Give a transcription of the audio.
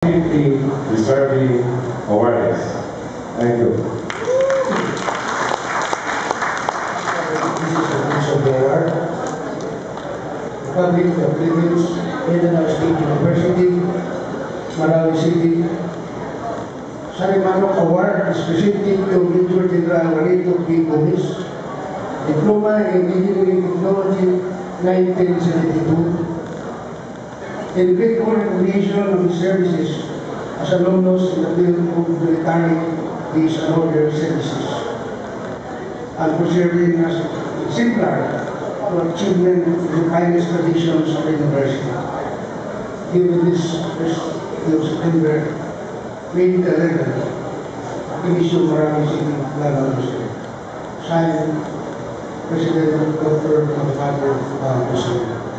Deserving awareness. Thank you. This is a piece of the award. Republic of the Philippines, Mindanao State University, Marawi City. Sarimanok Award is presented to Major General Juanito P. Gomez, Diploma in Engineering Technology, 1972. In grateful recognition of his services as alumnus in the field of military, peace and order services, and for serving as exemplar for achievement in the highest traditions of the university. Given this September 2011, Commission Marawi City, Lagos State. Signed, President Dr. Mahathir Mohamad.